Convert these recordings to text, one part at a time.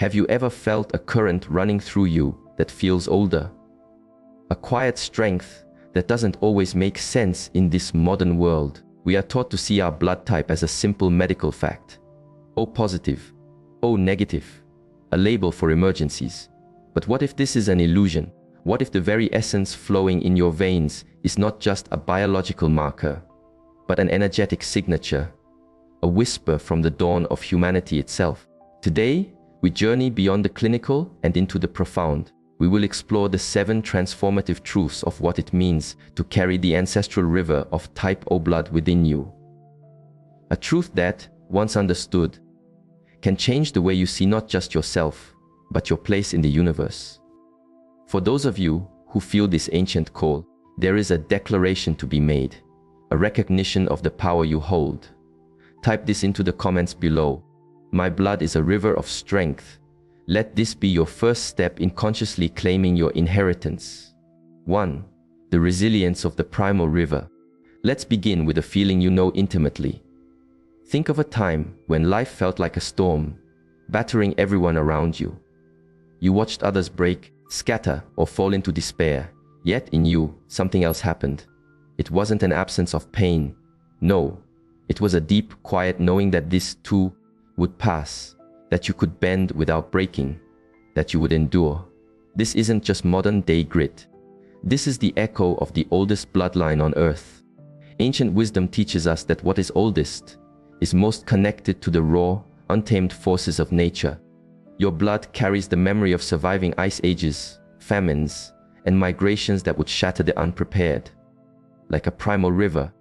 Have you ever felt a current running through you that feels older? A quiet strength that doesn't always make sense in this modern world. We are taught to see our blood type as a simple medical fact. O positive, O negative, a label for emergencies. But what if this is an illusion? What if the very essence flowing in your veins is not just a biological marker, but an energetic signature, a whisper from the dawn of humanity itself? Today, we journey beyond the clinical and into the profound. We will explore the 7 transformative truths of what it means to carry the ancestral river of type O blood within you. A truth that, once understood, can change the way you see not just yourself, but your place in the universe. For those of you who feel this ancient call, there is a declaration to be made, a recognition of the power you hold. Type this into the comments below. My blood is a river of strength. Let this be your first step in consciously claiming your inheritance. 1. The resilience of the primal river. Let's begin with a feeling you know intimately. Think of a time when life felt like a storm, battering everyone around you. You watched others break, scatter, or fall into despair, yet in you, something else happened. It wasn't an absence of pain. No, it was a deep, quiet knowing that this too would pass, that you could bend without breaking, that you would endure. This isn't just modern-day grit. This is the echo of the oldest bloodline on earth. Ancient wisdom teaches us that what is oldest is most connected to the raw, untamed forces of nature. Your blood carries the memory of surviving ice ages, famines, and migrations that would shatter the unprepared. Like a primal river,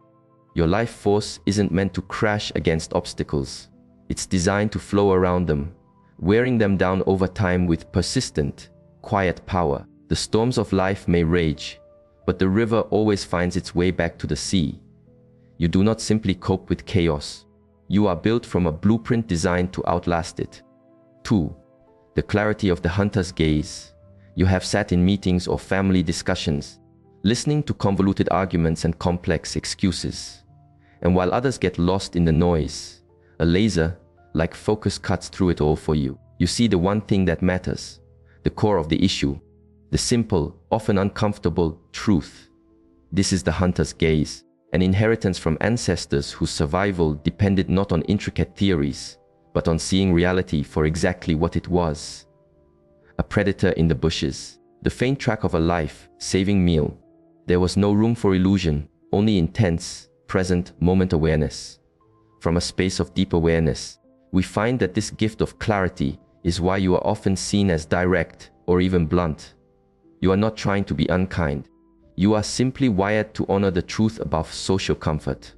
your life force isn't meant to crash against obstacles. It's designed to flow around them, wearing them down over time with persistent, quiet power. The storms of life may rage, but the river always finds its way back to the sea. You do not simply cope with chaos. You are built from a blueprint designed to outlast it. 2. The clarity of the hunter's gaze. You have sat in meetings or family discussions, listening to convoluted arguments and complex excuses. And while others get lost in the noise, a laser-like focus cuts through it all for you. You see the one thing that matters, the core of the issue, the simple, often uncomfortable truth. This is the hunter's gaze, an inheritance from ancestors whose survival depended not on intricate theories, but on seeing reality for exactly what it was. A predator in the bushes, the faint track of a life-saving meal. There was no room for illusion, only intense, present moment awareness. From a space of deep awareness, we find that this gift of clarity is why you are often seen as direct or even blunt. You are not trying to be unkind. You are simply wired to honor the truth above social comfort.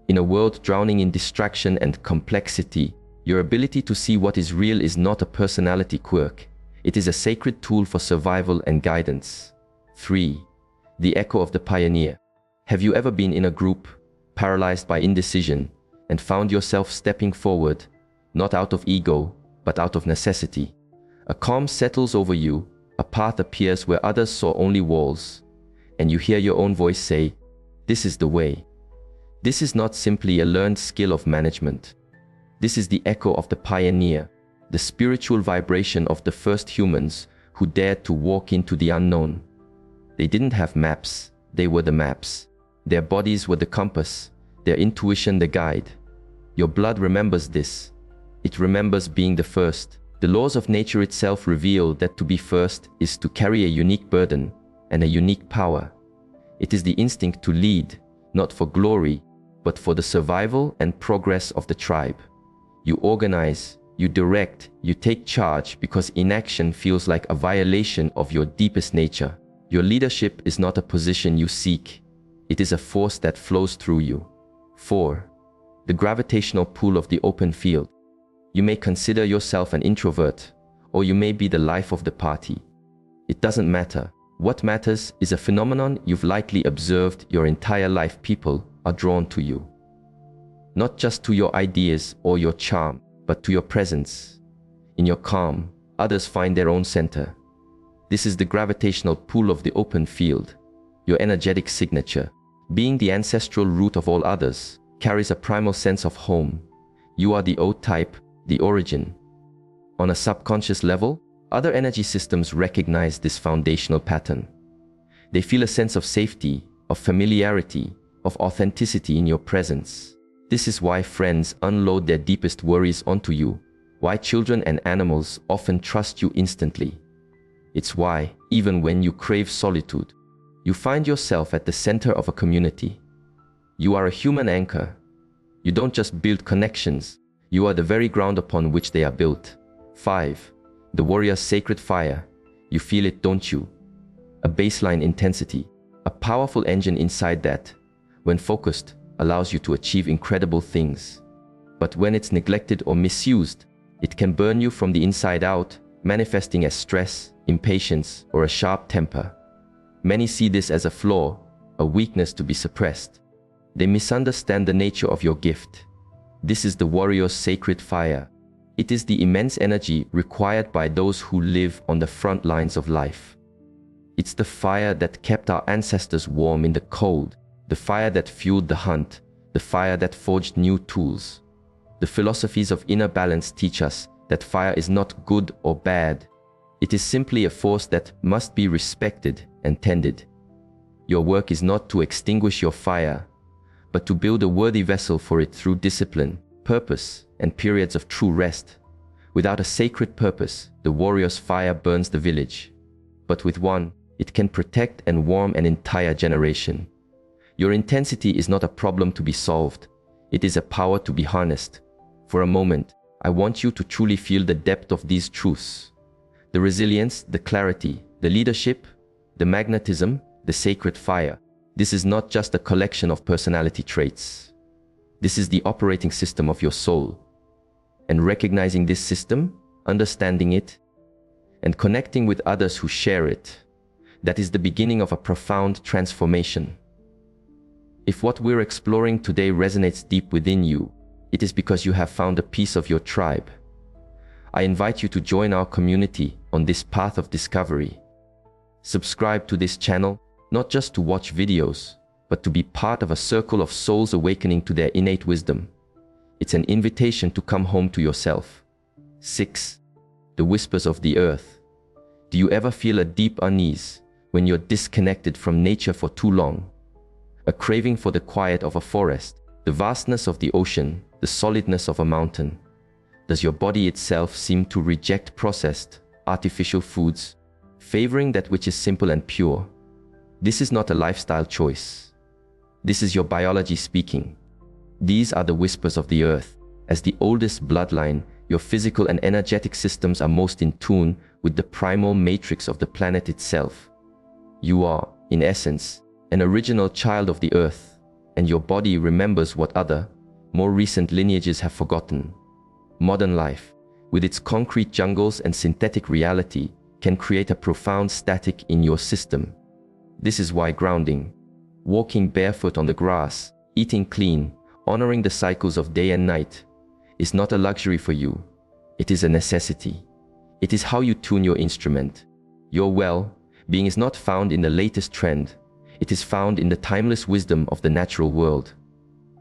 In a world drowning in distraction and complexity, your ability to see what is real is not a personality quirk. It is a sacred tool for survival and guidance. 3. The echo of the pioneer. Have you ever been in a group, paralyzed by indecision, and found yourself stepping forward, not out of ego, but out of necessity? A calm settles over you, a path appears where others saw only walls, and you hear your own voice say, "This is the way." This is not simply a learned skill of management. This is the echo of the pioneer, the spiritual vibration of the first humans who dared to walk into the unknown. They didn't have maps, they were the maps. Their bodies were the compass, their intuition the guide. Your blood remembers this. It remembers being the first. The laws of nature itself reveal that to be first is to carry a unique burden and a unique power. It is the instinct to lead, not for glory, but for the survival and progress of the tribe. You organize, you direct, you take charge because inaction feels like a violation of your deepest nature. Your leadership is not a position you seek. It is a force that flows through you. 4. The gravitational pull of the open field. You may consider yourself an introvert, or you may be the life of the party. It doesn't matter. What matters is a phenomenon you've likely observed your entire life. People are drawn to you. Not just to your ideas or your charm, but to your presence. In your calm, others find their own center. This is the gravitational pull of the open field. Your energetic signature, being the ancestral root of all others, carries a primal sense of home. You are the O type, the origin. On a subconscious level, other energy systems recognize this foundational pattern. They feel a sense of safety, of familiarity, of authenticity in your presence. This is why friends unload their deepest worries onto you, why children and animals often trust you instantly. It's why, even when you crave solitude, you find yourself at the center of a community. You are a human anchor. You don't just build connections, you are the very ground upon which they are built. 5. The warrior's sacred fire. You feel it, don't you? A baseline intensity, a powerful engine inside that, when focused, allows you to achieve incredible things. But when it's neglected or misused, it can burn you from the inside out, manifesting as stress, impatience, or a sharp temper. Many see this as a flaw, a weakness to be suppressed. They misunderstand the nature of your gift. This is the warrior's sacred fire. It is the immense energy required by those who live on the front lines of life. It's the fire that kept our ancestors warm in the cold, the fire that fueled the hunt, the fire that forged new tools. The philosophies of inner balance teach us that fire is not good or bad. It is simply a force that must be respected and tended. Your work is not to extinguish your fire, but to build a worthy vessel for it through discipline, purpose, and periods of true rest. Without a sacred purpose, the warrior's fire burns the village. But with one, it can protect and warm an entire generation. Your intensity is not a problem to be solved. It is a power to be harnessed. For a moment, I want you to truly feel the depth of these truths. The resilience, the clarity, the leadership, the magnetism, the sacred fire. This is not just a collection of personality traits. This is the operating system of your soul. And recognizing this system, understanding it, and connecting with others who share it, that is the beginning of a profound transformation. If what we're exploring today resonates deep within you, it is because you have found a piece of your tribe. I invite you to join our community on this path of discovery. Subscribe to this channel, not just to watch videos, but to be part of a circle of souls awakening to their innate wisdom. It's an invitation to come home to yourself. 6. The whispers of the earth. Do you ever feel a deep unease when you're disconnected from nature for too long? A craving for the quiet of a forest, the vastness of the ocean, the solidness of a mountain. Does your body itself seem to reject processed, artificial foods, favoring that which is simple and pure? This is not a lifestyle choice. This is your biology speaking. These are the whispers of the earth. As the oldest bloodline, your physical and energetic systems are most in tune with the primal matrix of the planet itself. You are, in essence, an original child of the earth, and your body remembers what other, more recent lineages have forgotten. Modern life, with its concrete jungles and synthetic reality, can create a profound static in your system. This is why grounding, walking barefoot on the grass, eating clean, honoring the cycles of day and night, is not a luxury for you. It is a necessity. It is how you tune your instrument. Your well-being is not found in the latest trend. It is found in the timeless wisdom of the natural world.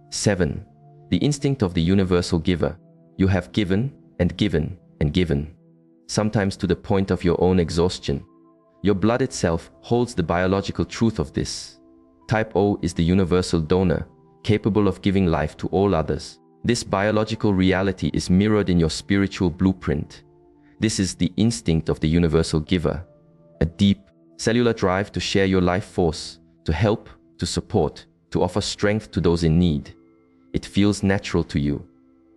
7. The instinct of the universal giver. You have given and given and given, sometimes to the point of your own exhaustion. Your blood itself holds the biological truth of this. Type O is the universal donor, capable of giving life to all others. This biological reality is mirrored in your spiritual blueprint. This is the instinct of the universal giver, a deep, cellular drive to share your life force, to help, to support, to offer strength to those in need. It feels natural to you.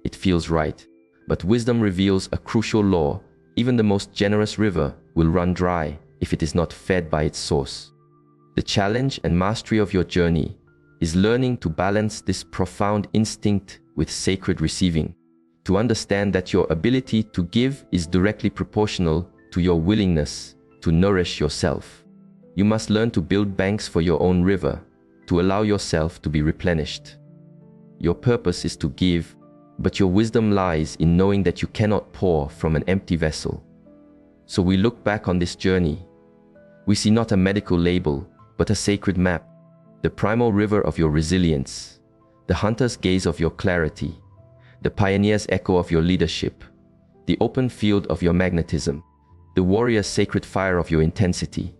It feels right. But wisdom reveals a crucial law. Even the most generous river will run dry if it is not fed by its source. The challenge and mastery of your journey is learning to balance this profound instinct with sacred receiving, to understand that your ability to give is directly proportional to your willingness to nourish yourself. You must learn to build banks for your own river, to allow yourself to be replenished. Your purpose is to give, but your wisdom lies in knowing that you cannot pour from an empty vessel. So we look back on this journey. We see not a medical label, but a sacred map, the primal river of your resilience, the hunter's gaze of your clarity, the pioneer's echo of your leadership. the open field of your magnetism, the warrior's sacred fire of your intensity,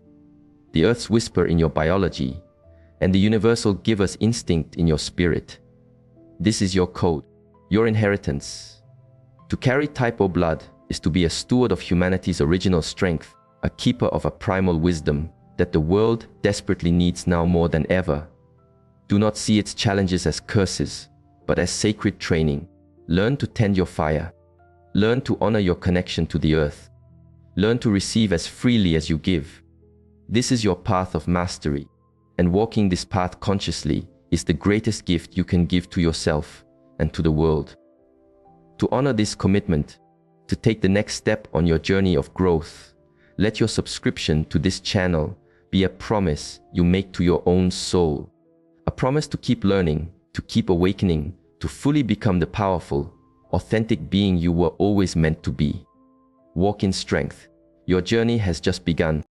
the earth's whisper in your biology, and the universal giver's instinct in your spirit. This is your code, your inheritance. To carry Type O blood is to be a steward of humanity's original strength, a keeper of a primal wisdom that the world desperately needs now more than ever. Do not see its challenges as curses, but as sacred training. Learn to tend your fire. Learn to honor your connection to the earth. Learn to receive as freely as you give. This is your path of mastery, and walking this path consciously is the greatest gift you can give to yourself and to the world. To honor this commitment, to take the next step on your journey of growth, let your subscription to this channel be a promise you make to your own soul. A promise to keep learning, to keep awakening, to fully become the powerful, authentic being you were always meant to be. Walk in strength. Your journey has just begun.